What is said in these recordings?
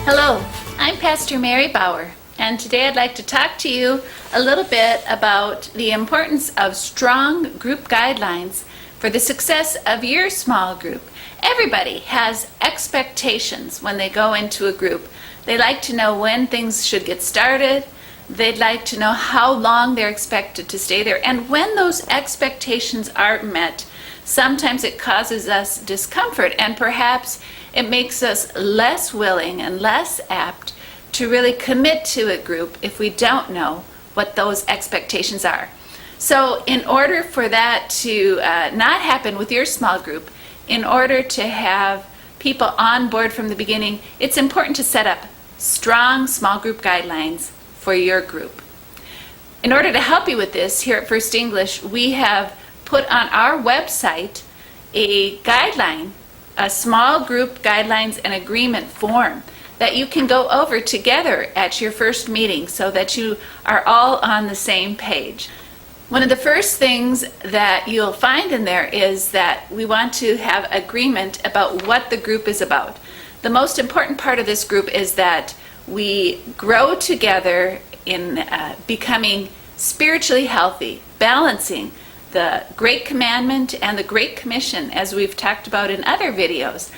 Hello, I'm Pastor Mary Bauer, and today I'd like to talk to you a little bit about the importance of strong group guidelines for the success of your small group. Everybody has expectations when they go into a group. They like to know when things should get started. They'd like to know how long they're expected to stay there. And when those expectations aren't met, sometimes it causes us discomfort, and perhaps it makes us less willing and less apt to really commit to a group if we don't know what those expectations are. So in order for that to not happen with your small group, in order to have people on board from the beginning, it's important to set up strong small group guidelines for your group. In order to help you with this, here at First English, we have put on our website a guideline, a small group guidelines and agreement form that you can go over together at your first meeting so that you are all on the same page. One of the first things that you'll find in there is that we want to have agreement about what the group is about. The most important part of this group is that we grow together in becoming spiritually healthy, balancing the Great Commandment and the Great Commission, as we've talked about in other videos.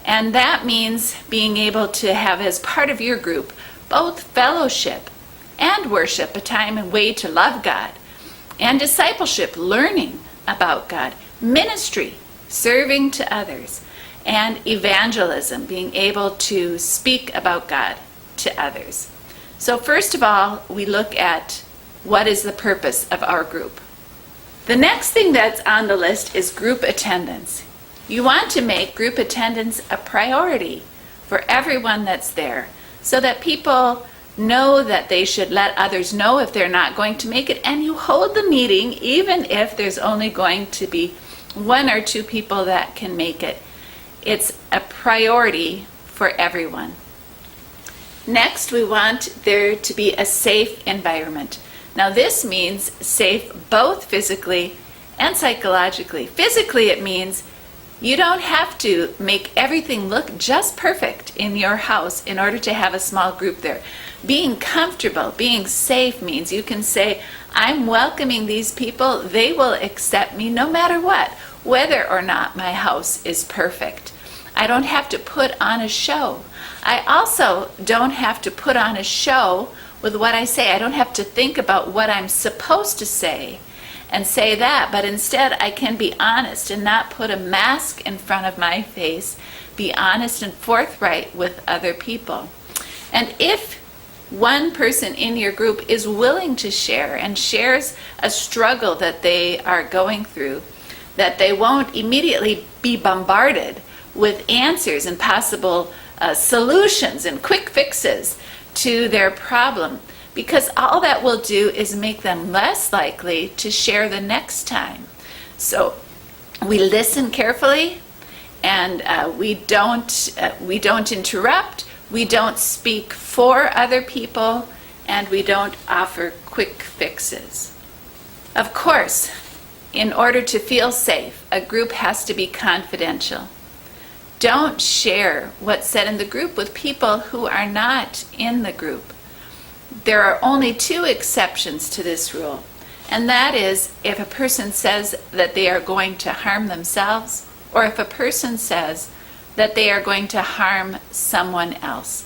And that means being able to have as part of your group both fellowship and worship, a time and way to love God, and discipleship, learning about God, ministry, serving to others, and evangelism, being able to speak about God to others. So first of all, we look at what is the purpose of our group. The next thing that's on the list is group attendance. You want to make group attendance a priority for everyone that's there so that people know that they should let others know if they're not going to make it, and you hold the meeting even if there's only going to be one or two people that can make it. It's a priority for everyone. Next, we want there to be a safe environment. Now this means safe both physically and psychologically. Physically, it means you don't have to make everything look just perfect in your house in order to have a small group there. Being comfortable, being safe means you can say, I'm welcoming these people. They will accept me no matter what, whether or not my house is perfect. I don't have to put on a show. I also don't have to put on a show with what I say. I don't have to think about what I'm supposed to say and say that, but instead I can be honest and not put a mask in front of my face, be honest and forthright with other people. And if one person in your group is willing to share and shares a struggle that they are going through, that they won't immediately be bombarded with answers and possible solutions and quick fixes to their problem, because all that will do is make them less likely to share the next time. So we listen carefully, and we don't interrupt, we don't speak for other people, and we don't offer quick fixes. Of course, in order to feel safe, a group has to be confidential. Don't share what's said in the group with people who are not in the group. There are only two exceptions to this rule, and that is if a person says that they are going to harm themselves, or if a person says that they are going to harm someone else.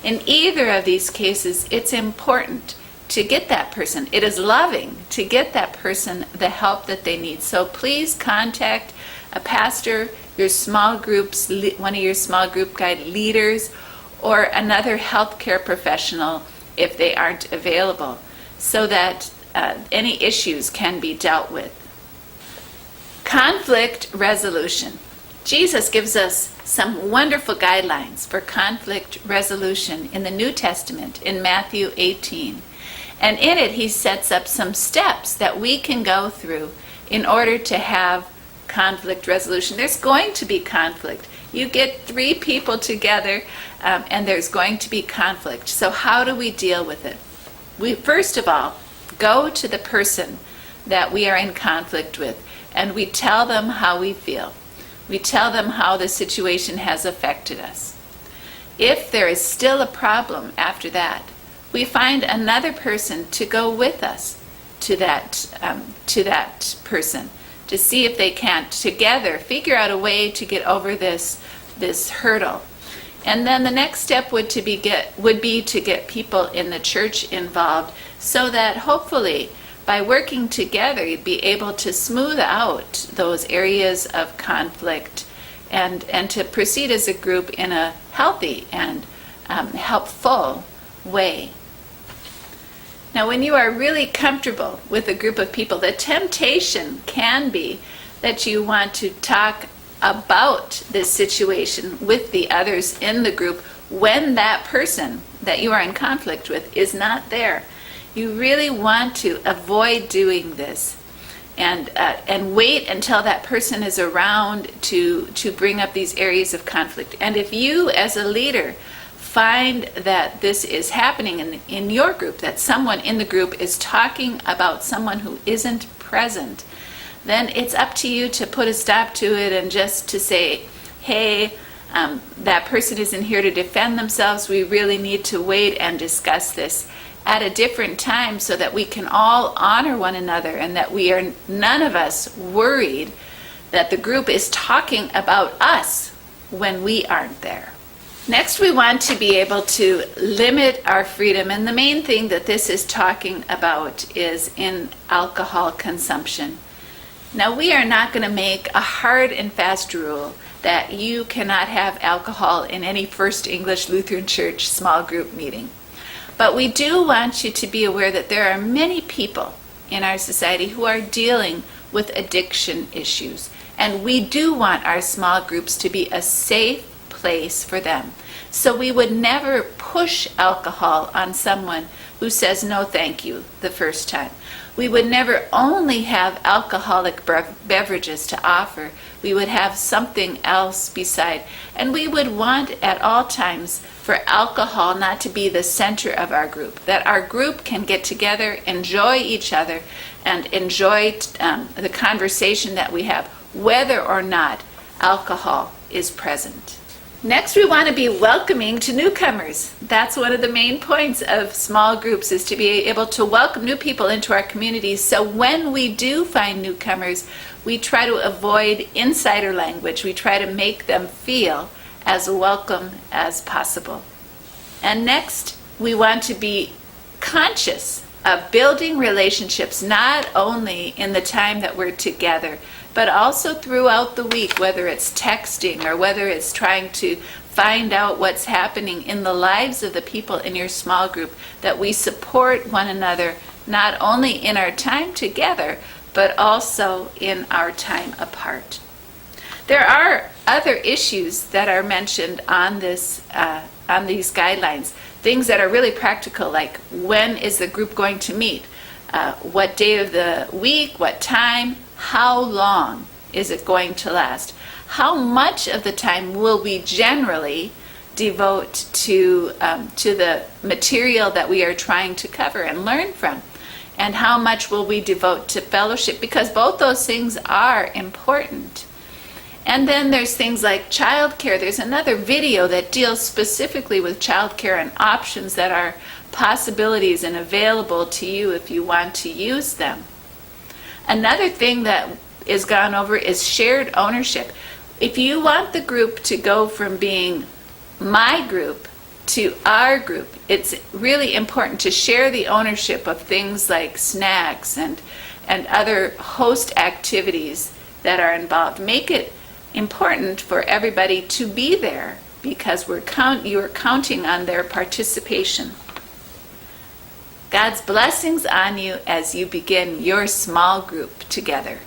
In either of these cases, it's important to get that person. It is loving to get that person the help that they need. So please contact a pastor, your small groups, one of your small group guide leaders, or another healthcare professional if they aren't available, so that any issues can be dealt with. Conflict resolution. Jesus gives us some wonderful guidelines for conflict resolution in the New Testament in Matthew 18. And in it, he sets up some steps that we can go through in order to have conflict resolution. There's going to be conflict. You get three people together and there's going to be conflict. So how do we deal with it? We first of all go to the person that we are in conflict with and we tell them how we feel. We tell them how the situation has affected us. if there is still a problem after that, we find another person to go with us to that person, to see if they can't together figure out a way to get over this hurdle. And then the next step would be to get people in the church involved, so that hopefully by working together you'd be able to smooth out those areas of conflict and to proceed as a group in a healthy and helpful way. Now, when you are really comfortable with a group of people, the temptation can be that you want to talk about this situation with the others in the group when that person that you are in conflict with is not there. You really want to avoid doing this and wait until that person is around to bring up these areas of conflict. And if you as a leader find that this is happening in your group, that someone in the group is talking about someone who isn't present, then it's up to you to put a stop to it and just to say, hey, that person isn't here to defend themselves. We really need to wait and discuss this at a different time so that we can all honor one another and that we are none of us worried that the group is talking about us when we aren't there. Next, we want to be able to limit our freedom, and the main thing that this is talking about is in alcohol consumption. Now, we are not going to make a hard and fast rule that you cannot have alcohol in any First English Lutheran Church small group meeting. But we do want you to be aware that there are many people in our society who are dealing with addiction issues, and we do want our small groups to be a safe place for them. So we would never push alcohol on someone who says no thank you the first time. We would never only have alcoholic beverages to offer. We would have something else beside. And we would want at all times for alcohol not to be the center of our group, that our group can get together, enjoy each other, and enjoy the conversation that we have, whether or not alcohol is present. Next, we want to be welcoming to newcomers. That's one of the main points of small groups, is to be able to welcome new people into our communities. So when we do find newcomers, we try to avoid insider language. We try to make them feel as welcome as possible. And next, we want to be conscious of building relationships not only in the time that we're together, but also throughout the week, whether it's texting or whether it's trying to find out what's happening in the lives of the people in your small group, that we support one another not only in our time together, but also in our time apart. There are other issues that are mentioned on these guidelines, things that are really practical, like when is the group going to meet, what day of the week, what time, how long is it going to last, how much of the time will we generally devote to the material that we are trying to cover and learn from, and how much will we devote to fellowship, because both those things are important. And then there's things like childcare. There's another video that deals specifically with childcare and options that are possibilities and available to you if you want to use them. Another thing that is gone over is shared ownership. If you want the group to go from being my group to our group, it's really important to share the ownership of things like snacks and other host activities that are involved. Make it important for everybody to be there, because you are counting on their participation. God's blessings on you as you begin your small group together.